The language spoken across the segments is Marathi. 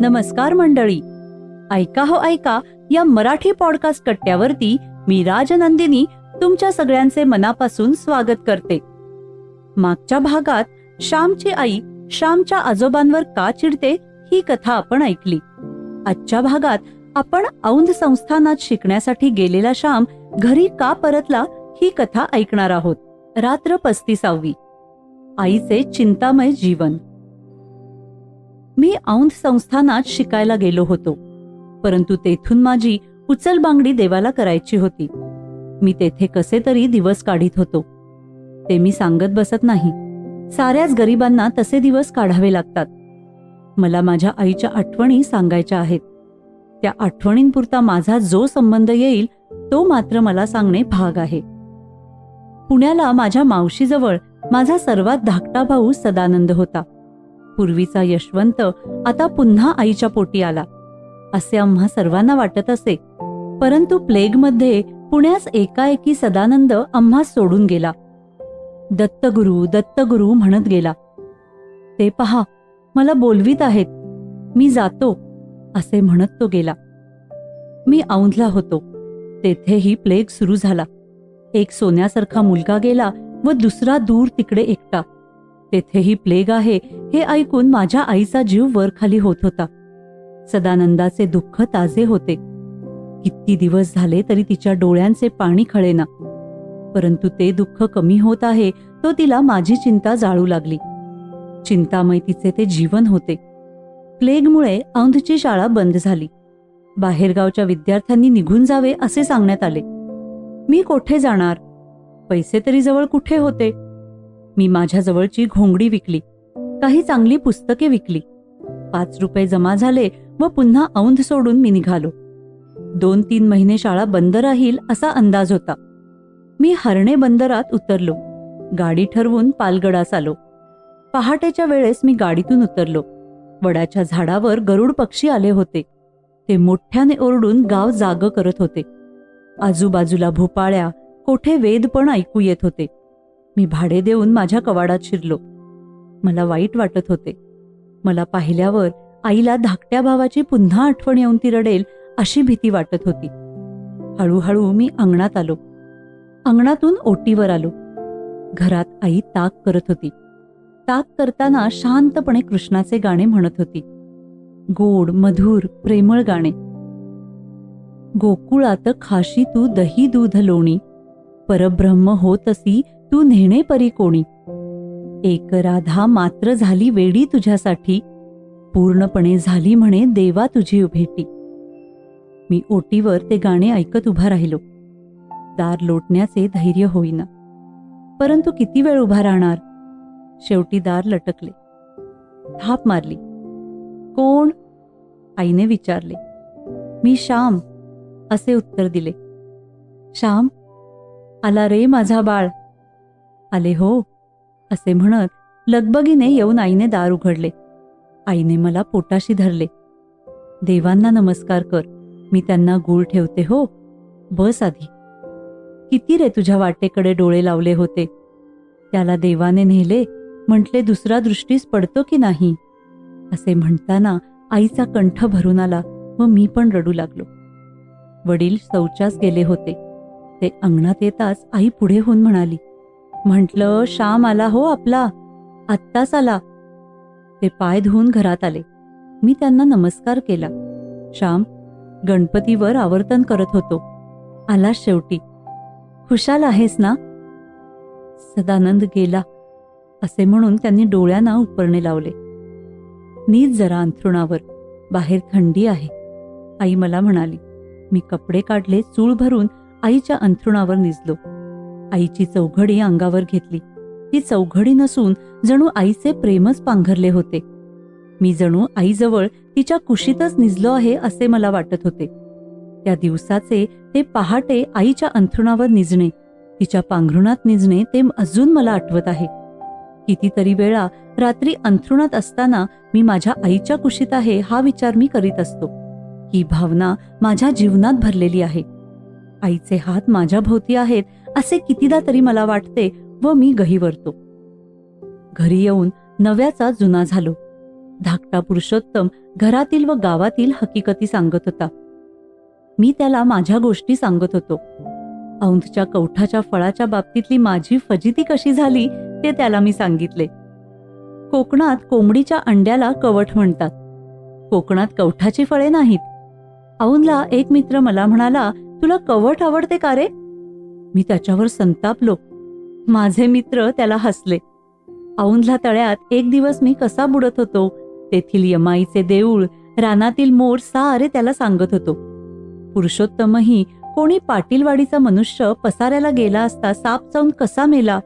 नमस्कार मंडळी, ऐका हो ऐका या मराठी पॉडकास्ट कट्ट्यावरती मी राजनंदिनी तुमच्या सगळ्यांचे मनापासून स्वागत करते. मागच्या भागात श्यामची आई श्यामच्या आजोबांवर का चिडते ही कथा आपण ऐकली. आजच्या भागात आपण औंध संस्थानात शिकण्यासाठी गेलेला श्याम घरी का परतला ही कथा ऐकणार आहोत. रात्र 35वी. आईचे चिंतामय जीवन. मी औंध संस्थानात शिकायला गेलो होतो, परंतु तेथून माझी उचलबांगडी देवाला करायची होती. मी तेथे कसे तरी दिवस काढीत होतो. ते मी सांगत बसत नाही. साऱ्याच गरिबांना तसे दिवस काढावे लागतात. मला माझ्या आईच्या आठवणी सांगायच्या आहेत. त्या आठवणींपुरता माझा जो संबंध येईल तो मात्र मला सांगणे भाग आहे. पुण्याला माझ्या मावशीजवळ माझा सर्वात धाकटा भाऊ सदानंद होता. पूर्वीचा यशवंत आता पुन्हा आईच्या पोटी आला असे आम्हा सर्वांना वाटत असे. परंतु प्लेगमध्ये पुण्यास एकाएकी सदानंद आम्हा सोडून गेला. दत्तगुरु दत्तगुरु म्हणत गेला. ते पहा, मला बोलवीत आहेत, मी जातो असे म्हणत तो गेला. मी औंधला होतो. तेथेही प्लेग सुरू झाला. एक सोन्यासारखा मुलगा गेला व दुसरा दूर तिकडे एकटा. तेथेही प्लेग आहे हे ऐकून माझ्या आईचा जीव वरखाली होत होता. सदानंदाचे दुःख ताजे होते. किती दिवस झाले तरी तिच्या डोळ्यांचे पाणी खळेना. परंतु ते दुःख कमी होत आहे तो तिला माझी चिंता जाळू लागली. चिंतामय तिचे ते जीवन होते. प्लेगमुळे औंधची शाळा बंद झाली. बाहेरगावच्या विद्यार्थ्यांनी निघून जावे असे सांगण्यात आले. मी कोठे जाणार? पैसे तरी जवळ कुठे होते? मी माझ्या जवळची घोंगडी विकली. काही चांगली पुस्तके विकली. 5 रुपये जमा झाले व पुन्हा औंध सोडून मी निघालो. 2-3 महिने शाळा बंद राहील असा अंदाज होता. मी हर्णे बंदरात उतरलो. गाडी ठरवून पालगडास आलो. पहाटेच्या वेळेस मी गाडीतून उतरलो. वडाच्या झाडावर गरुड पक्षी आले होते. ते मोठ्याने ओरडून गाव जाग करत होते. आजूबाजूला भोपाळ्या, कोठे वेद पण ऐकू येत होते. मी भाडे देऊन माझ्या कवाडात शिरलो. मला वाईट वाटत होते. मला पाहिल्यावर आईला धाकट्या भावाची पुन्हा आठवण येऊन ती रडेल अशी भीती वाटत होती. हळूहळू मी अंगणात आलो. अंगणातून ओटीवर आलो. घरात आई ताक करत होती. ताक करताना शांतपणे कृष्णाचे गाणे म्हणत होती. गोड मधुर प्रेमळ गाणे. गोकुळात खाशी तू दही दूध लोणी, परब्रह्म होतसी तू नेणे परी कोणी. एक राधा मात्र झाली वेडी तुझ्यासाठी, पूर्णपणे झाली म्हणे देवा तुझी भेटी. मी ओटीवर ते गाणे ऐकत उभा राहिलो. दार लोटण्याचे धैर्य होईना. परंतु किती वेळ उभा राहणार? शेवटी दार लटकले. थाप मारली. कोण? आईने विचारले. मी श्याम असे उत्तर दिले. श्याम, आला रे माझा बाळ. आले हो असे म्हणत लगबगीने येऊन आईने दार उघडले. आईने मला पोटाशी धरले. देवांना नमस्कार कर, मी त्यांना गूळ ठेवते हो. बस आधी. किती रे तुझ्या वाटेकडे डोळे लावले होते. त्याला देवाने नेले म्हटले दुसरा दृष्टीस पडतो की नाही. असे म्हणताना आईचा कंठ भरून आला व मी पण रडू लागलो. वडील शौचास गेले होते. ते अंगणात येताच आई पुढे होऊन म्हणाली. म्हटलं श्याम आला हो आपला, आत्ताच आला. ते पाय धुवून घरात आले. मी त्यांना नमस्कार केला. श्याम, गणपतीवर आवर्तन करत होतो, आलास शेवटी. खुशाल आहेस ना? सदानंद गेला असे म्हणून त्यांनी डोळ्यांना उपरणे लावले. नीट जरा अंथरुणावर, बाहेर थंडी आहे, आई मला म्हणाली. मी कपडे काढले. चूळ भरून आईच्या अंथरुणावर निजलो. आईची चौघडी अंगावर घेतली. ती चौघडी नसून जणू आईचे प्रेमच पांघरले होते. मी जणू आईजवळ तिच्या कुशीतच निजलो आहे असे मला वाटत होते. त्या दिवसाचे ते पहाटे आईच्या अंथरुणावर निजणे, तिच्या पांघरुणात निजणे ते अजून मला आठवत आहे. कितीतरी वेळा रात्री अंथरुणात असताना मी माझ्या आईच्या कुशीत आहे हा विचार मी करीत असतो. ही भावना माझ्या जीवनात भरलेली आहे. आईचे हात माझ्या भोवती आहेत असे कितीदा तरी मला वाटते व मी गहिवरतो. घरी येऊन नव्याचा जुना झालो. धाकटा पुरुषोत्तम घरातील व गावातील हकीकती सांगत होता. मी त्याला माझ्या गोष्टी सांगत होतो. औंधच्या कवठाच्या फळाच्या बाबतीतली माझी फजिती कशी झाली ते त्याला मी सांगितले. कोकणात कोंबडीच्या अंड्याला कवठ म्हणतात, कोकणात कवठाची फळे नाहीत. औंधला एक मित्र मला म्हणाला, तुला कवठ आवडते का रे? मी त्याच्यावर संतापलो. माझे मित्र त्याला हसले. औंधला तळ्यात एक दिवस मी कसा बुडत होतो, तेथील यमाईचे देऊळ, रानातील मोर सारे त्याला सांगत होतो. पुरुषोत्तमही कोणी पाटीलवाडीचा मनुष्य पसाऱ्याला गेला असता साप चावून कसा मेला,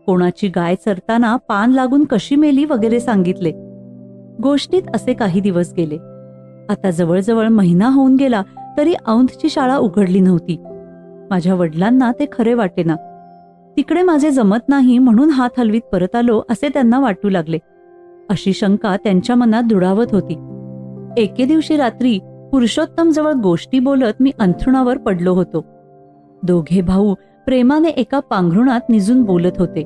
कोणाची गाय चरताना पान लागून कशी मेली वगैरे सांगितले. गोष्टीत असे काही दिवस गेले. आता जवळजवळ महिना होऊन गेला तरी औंधची शाळा उघडली नव्हती. माझ्या वडिलांना ते खरे वाटेना. तिकडे माझे जमत नाही म्हणून हात हलवीत परत आलो असे त्यांना वाटू लागले. अशी शंका त्यांच्या मनात दुडावत होती. एके दिवशी रात्री पुरुषोत्तम जवळ गोष्टी बोलत मी अंथरुणावर पडलो होतो. दोघे भाऊ प्रेमाने एका पांघरुणात निजून बोलत होते.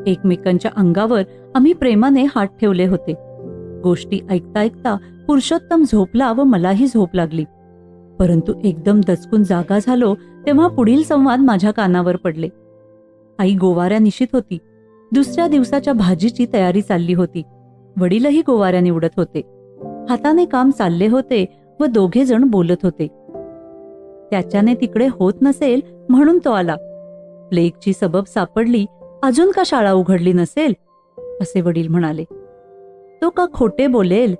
एकमेकांच्या अंगावर आम्ही प्रेमाने हात ठेवले होते. गोष्टी ऐकता ऐकता पुरुषोत्तम झोपला व मलाही झोप लागली. परंतु एकदम दचकून जागा झालो तेव्हा पुढील संवाद माझ्या कानावर पडले. आई गोवाऱ्या निशीत होती. दुसऱ्या दिवसाच्या भाजीची तयारी चालली होती. वडीलही गोवाऱ्या निवडत होते. हाताने काम चालले होते व दोघे जण बोलत होते. त्याच्याने तिकडे होत नसेल म्हणून तो आला. प्लेगची सबब सापडली, अजून का शाळा उघडली नसेल असे वडील म्हणाले. तो का खोटे बोलेल?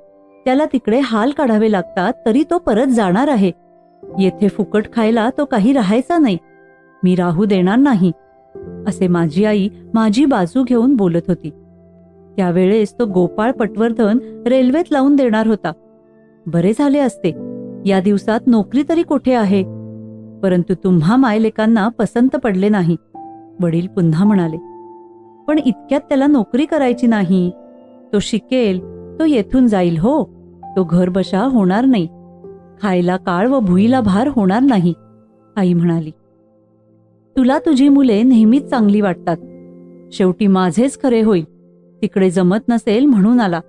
त्याला तिकडे हाल काढावे लागतात तरी तो परत जाणार आहे. येथे फुकट खायला तो काही राहायचा नाही. मी राहू देणार नाही असे माझी आई माझी बाजू घेऊन बोलत होती. त्यावेळेस तो गोपाळ पटवर्धन रेल्वेत लावून देणार होता. बरे झाले असते. या दिवसात नोकरी तरी कुठे आहे? परंतु तुम्हा मायलेकांना पसंत पडले नाही. वडील पुन्हा म्हणाले, पण इतक्यात त्याला नोकरी करायची नाही. तो शिकेल, तो येथून जाईल. हो, तो घर बशा होणार नाही. खायला काळ व भुईला भार होणार नाही. आई म्हणाली, तुला तुझी मुले नेहमीच चांगली वाटतात. शेवटी माझेच खरे होईल. तिकडे जमत नसेल म्हणून आला.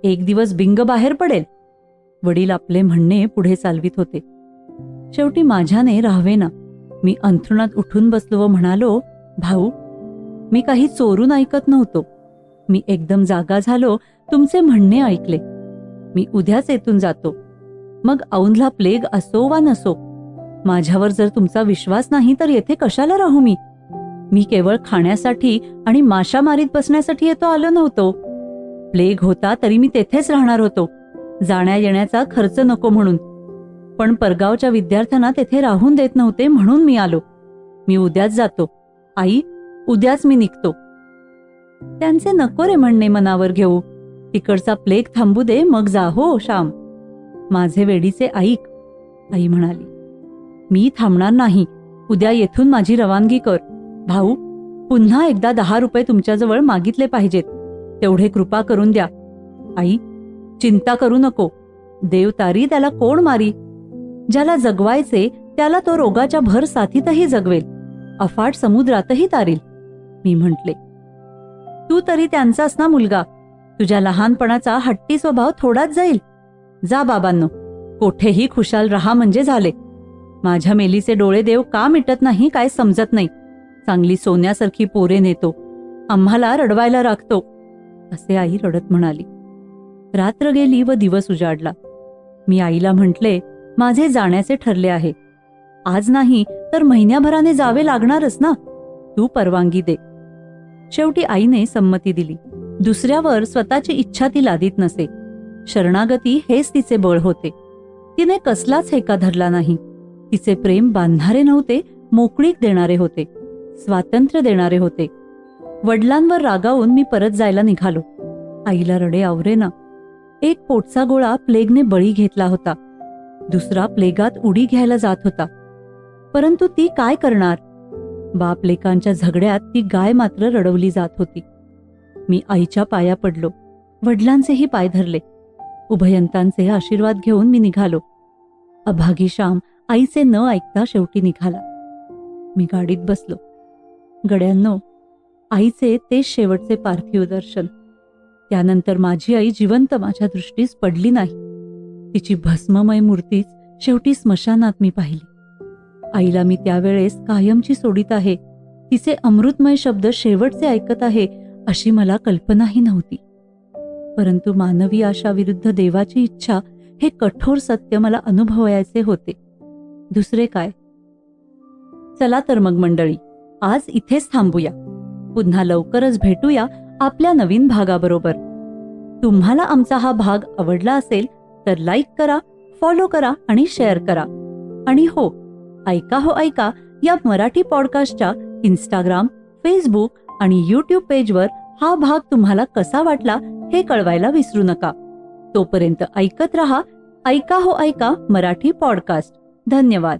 एक दिवस बिंग बाहेर पडेल. वडील आपले म्हणणे पुढे चालवित होते. शेवटी माझ्याने राहावेना. मी अंथरुणात उठून बसलो व म्हणालो, भाऊ, मी काही चोरून ऐकत नव्हतो. मी एकदम जागा झालो, तुमचे म्हणणे ऐकले. मी उद्याच येथून जातो. मग औंधला प्लेग असो वा नसो. माझ्यावर जर तुमचा विश्वास नाही तर येथे कशाला राहू मी? मी केवळ खाण्यासाठी आणि माशा मारीत बसण्यासाठी येतो आलो नव्हतो. प्लेग होता तरी मी तेथेच राहणार होतो, जाण्या येण्याचा खर्च नको म्हणून. पण परगावच्या विद्यार्थ्यांना तेथे राहून देत नव्हते म्हणून मी आलो. मी उद्याच जातो. आई, उद्याच मी निघतो. त्यांचे नको रे म्हणणे मनावर घेऊ. तिकडचा प्लेग थांबू दे मग जा. हो श्याम, माझे वेडीचे ऐक. आई म्हणाली, मी थांबणार नाही. उद्या येथून माझी रवानगी कर. भाऊ, पुन्हा एकदा 10 रुपये तुमच्याजवळ मागितले पाहिजेत. तेवढे कृपा करून द्या. आई, चिंता करू नको. देव तारी त्याला कोण मारी? ज्याला जगवायचे त्याला तो रोगाच्या भर साथीतही जगवेल, अफाट समुद्रातही तारील. मी म्हटले, तू तरी त्यांचाच ना मुलगा. तुझ्या लहानपणाचा हट्टी स्वभाव थोडाच जाईल. जा बाबांनो, कोठेही खुशाल रहा म्हणजे झाले. माझ्या मेलीचे डोळे देव का मिटत नाही काय समजत नाही. चांगली सोन्यासारखी पोरे नेतो, आम्हाला रडवायला राखतो असे आई रडत म्हणाली. रात्र गेली व दिवस उजाडला. मी आईला म्हटले, माझे जाण्याचे ठरले आहे. आज नाही तर महिन्याभराने जावे लागणारच ना. तू परवानगी दे. शेवटी आईने संमती दिली. दुसऱ्यावर स्वतःची इच्छा ती लादीत नसे. शरणागती हेच तिचे बळ होते. तिने कसलाच हेका धरला नाही. तिचे प्रेम बांधणारे नव्हते, मोकळीक देणारे होते, स्वातंत्र्य देणारे होते. वडिलांवर रागावून मी परत जायला निघालो. आईला रडे आवरेना. एक पोटचा गोळा प्लेगने बळी घेतला होता. दुसरा प्लेगात उडी घ्यायला जात होता. परंतु ती काय करणार? बाप लेकांच्या झगड्यात ती गाय मात्र रडवली जात होती. मी आईच्या पाया पडलो. वडिलांचेही पाय धरले. उभयंतांचे आशीर्वाद घेऊन मी निघालो. अभागी श्याम आईचे न ऐकता शेवटी निघाला. मी गाडीत बसलो. गड्यांनो, आईचे तेच शेवटचे पार्थिव दर्शन. त्यानंतर माझी आई जिवंत माझ्या दृष्टीस पडली नाही. तिची भस्ममय मूर्तीच शेवटी स्मशानात मी पाहिली. आईला मी त्यावेळेस कायमची सोडीत आहे, तिचे अमृतमय शब्द शेवटचे ऐकत आहे अशी मला कल्पनाही नव्हती. परंतु मानवी आशाविरुद्ध देवाची इच्छा हे कठोर सत्य मला अनुभवायचे होते. दुसरे काय. चला तर मग मंडळी, आज इथेच थांबूया. पुन्हा लवकरच भेटूया आपल्या नवीन भागाबरोबर. तुम्हाला आमचा हा भाग आवडला असेल तर लाईक करा, फॉलो करा आणि शेअर करा. आणि हो, ऐका हो ऐका या मराठी पॉडकास्टच्या इंस्टाग्राम, फेसबुक आणि यूट्यूब पेजवर हा भाग तुम्हाला कसा वाटला हे कळवायला विसरू नका. तोपर्यंत ऐकत रहा ऐका हो ऐका मराठी पॉडकास्ट. धन्यवाद.